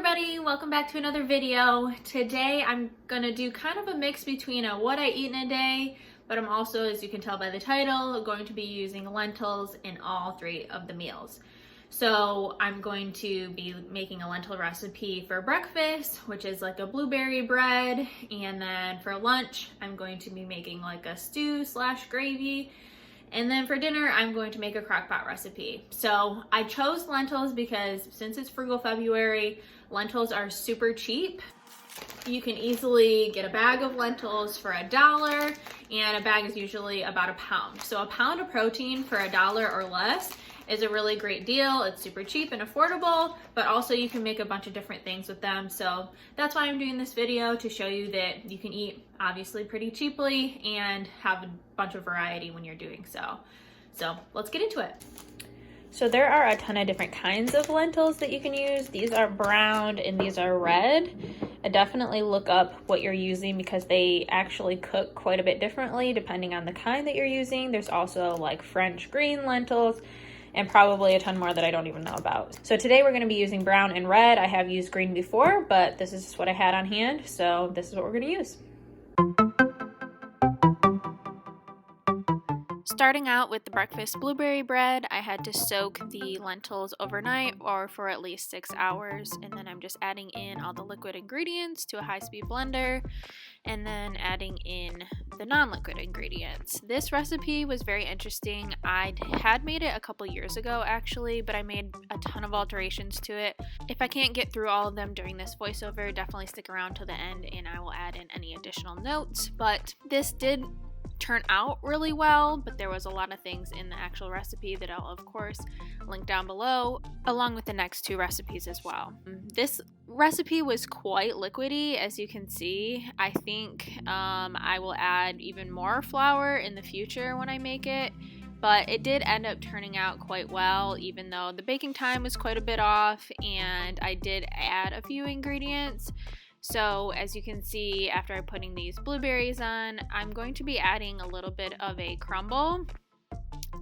everybody, welcome back to another video. Today I'm gonna do kind of a mix between what I eat in a day, but I'm also, as you can tell by the title, going to be using lentils in all three of the meals. So I'm going to be making a lentil recipe for breakfast, which is like a blueberry bread, and then for lunch I'm going to be making like a stew / gravy. And then for dinner, I'm going to make a crock pot recipe. So I chose lentils because since it's Frugal February, lentils are super cheap. You can easily get a bag of lentils for $1, and a bag is usually about a pound. So a pound of protein for $1 or less is a really great deal. It's super cheap and affordable, but also you can make a bunch of different things with them. So that's why I'm doing this video, to show you that you can eat obviously pretty cheaply and have a bunch of variety when you're doing so. So let's get into it. So there are a ton of different kinds of lentils that you can use. These are brown and these are red. I definitely look up what you're using because they actually cook quite a bit differently depending on the kind that you're using. There's also like French green lentils, and probably a ton more that I don't even know about. So today we're gonna be using brown and red. I have used green before, but this is just what I had on hand, so this is what we're gonna use. Starting out with the breakfast blueberry bread, I had to soak the lentils overnight or for at least 6 hours, and then I'm just adding in all the liquid ingredients to a high-speed blender and then adding in the non-liquid ingredients. This recipe was very interesting. I had made it a couple years ago actually, but I made a ton of alterations to it. If I can't get through all of them during this voiceover, definitely stick around till the end and I will add in any additional notes. But this did turn out really well, but there was a lot of things in the actual recipe that I'll of course link down below, along with the next two recipes as well. This recipe was quite liquidy, as you can see. I think I will add even more flour in the future when I make it, but it did end up turning out quite well, even though the baking time was quite a bit off and I did add a few ingredients. So as you can see, after I'm putting these blueberries on, I'm going to be adding a little bit of a crumble.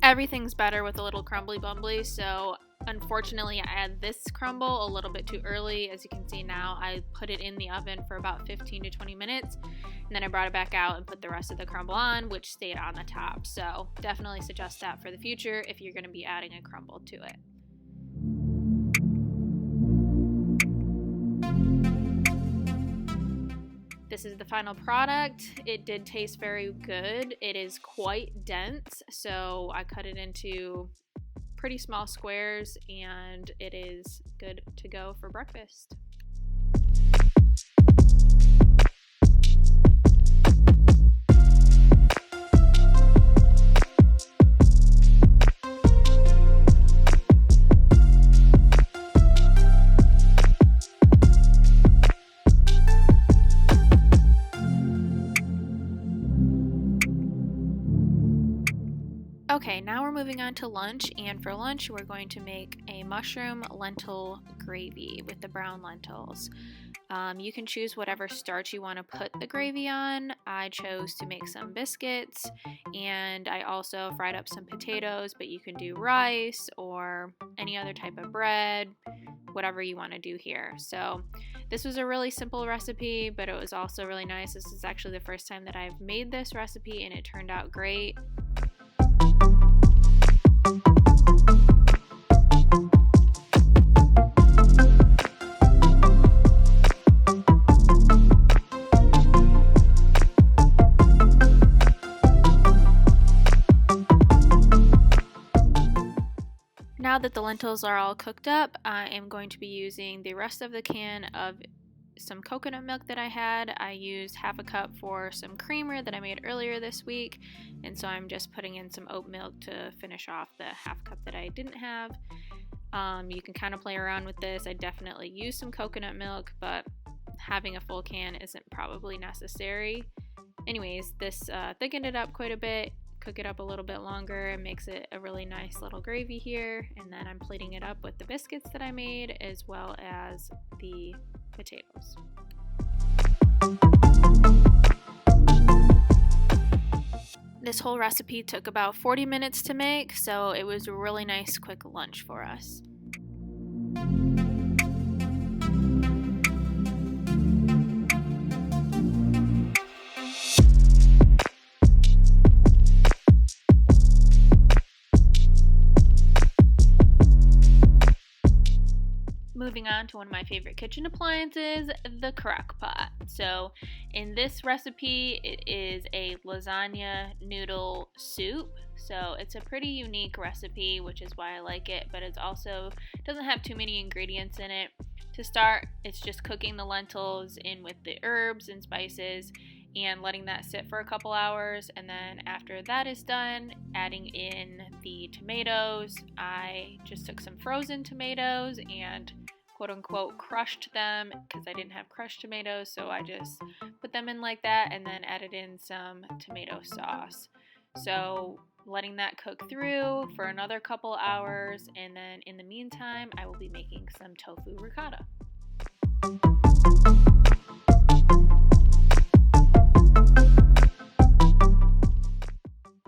Everything's better with a little crumbly bumbly, so unfortunately I add this crumble a little bit too early. As you can see now, I put it in the oven for about 15 to 20 minutes, and then I brought it back out and put the rest of the crumble on, which stayed on the top. So definitely suggest that for the future if you're going to be adding a crumble to it. This is the final product. It did taste very good. It is quite dense, so I cut it into pretty small squares and it is good to go for breakfast. Okay, now we're moving on to lunch, and for lunch we're going to make a mushroom lentil gravy with the brown lentils. You can choose whatever starch you want to put the gravy on. I chose to make some biscuits, and I also fried up some potatoes, but you can do rice or any other type of bread, whatever you want to do here. So this was a really simple recipe, but it was also really nice. This is actually the first time that I've made this recipe and it turned out great. Now that the lentils are all cooked up, I am going to be using the rest of the can of some coconut milk that I had. I used half a cup for some creamer that I made earlier this week, and so I'm just putting in some oat milk to finish off the half cup that I didn't have. You can kind of play around with this. I definitely use some coconut milk, but having a full can isn't probably necessary. Anyways, this thickened it up quite a bit. Cook it up a little bit longer and makes it a really nice little gravy here, and then I'm plating it up with the biscuits that I made as well as the potatoes. This whole recipe took about 40 minutes to make, so it was a really nice quick lunch for us. Moving on to one of my favorite kitchen appliances, the crock pot. So in this recipe, it is a lasagna noodle soup. So it's a pretty unique recipe, which is why I like it, but it also doesn't have too many ingredients in it. To start, it's just cooking the lentils in with the herbs and spices and letting that sit for a couple hours, and then after that is done, adding in the tomatoes. I just took some frozen tomatoes and quote unquote crushed them because I didn't have crushed tomatoes, so I just put them in like that and then added in some tomato sauce. So letting that cook through for another couple hours, and then in the meantime I will be making some tofu ricotta.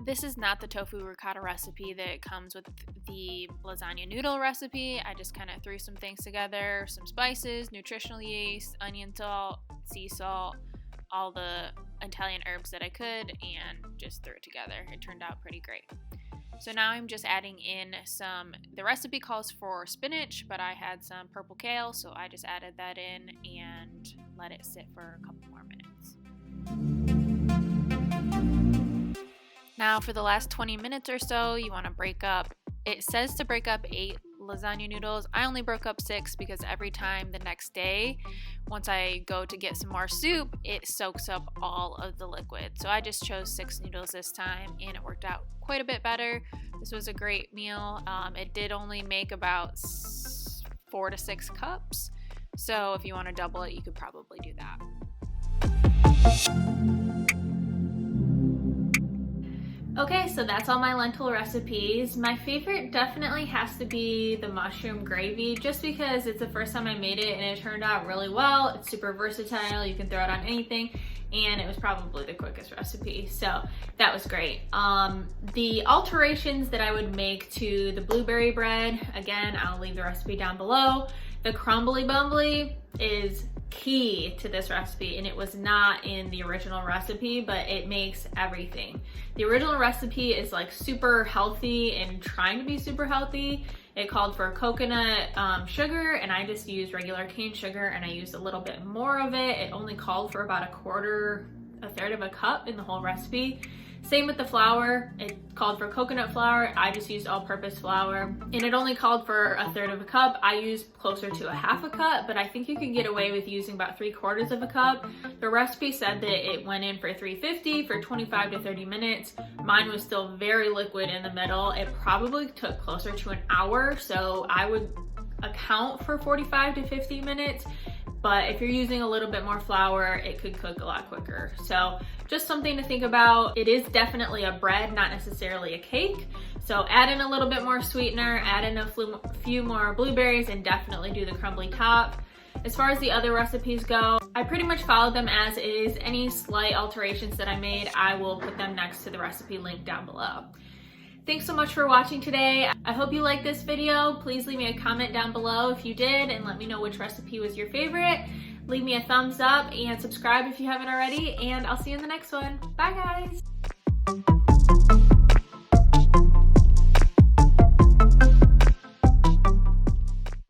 This is not the tofu ricotta recipe that comes with the lasagna noodle recipe. I just kind of threw some things together, some spices, nutritional yeast, onion salt, sea salt, all the Italian herbs that I could, and just threw it together. It turned out pretty great. So now I'm just adding in the recipe calls for spinach, but I had some purple kale, so I just added that in and let it sit for a couple more minutes. Now for the last 20 minutes or so, you want to break up. It says to break up 8 lasagna noodles. I only broke up 6 because every time the next day, once I go to get some more soup, it soaks up all of the liquid. So I just chose 6 noodles this time, and it worked out quite a bit better. This was a great meal. It did only make about 4 to 6 cups. So if you want to double it, you could probably do that. Okay, so that's all my lentil recipes. My favorite definitely has to be the mushroom gravy, just because it's the first time I made it and it turned out really well. It's super versatile, you can throw it on anything, and it was probably the quickest recipe, so that was great. The alterations that I would make to the blueberry bread, again, I'll leave the recipe down below. The crumbly bumbly is key to this recipe, and it was not in the original recipe, but it makes everything. The original recipe is like super healthy and trying to be super healthy. It called for coconut sugar, and I just used regular cane sugar, and I used a little bit more of it. It only called for about a third of a cup in the whole recipe. Same with the flour. It called for coconut flour. I just used all-purpose flour, and it only called for a third of a cup. I used closer to a half a cup, but I think you can get away with using about 3/4 of a cup. The recipe said that it went in for 350 for 25 to 30 minutes. Mine was still very liquid in the middle. It probably took closer to an hour, so I would account for 45 to 50 minutes. But if you're using a little bit more flour, it could cook a lot quicker. So just something to think about. It is definitely a bread, not necessarily a cake. So add in a little bit more sweetener, add in a few more blueberries, and definitely do the crumbly top. As far as the other recipes go, I pretty much followed them as is. Any slight alterations that I made, I will put them next to the recipe link down below. Thanks so much for watching today. I hope you liked this video. Please leave me a comment down below if you did, and let me know which recipe was your favorite. Leave me a thumbs up and subscribe if you haven't already, and I'll see you in the next one. Bye guys!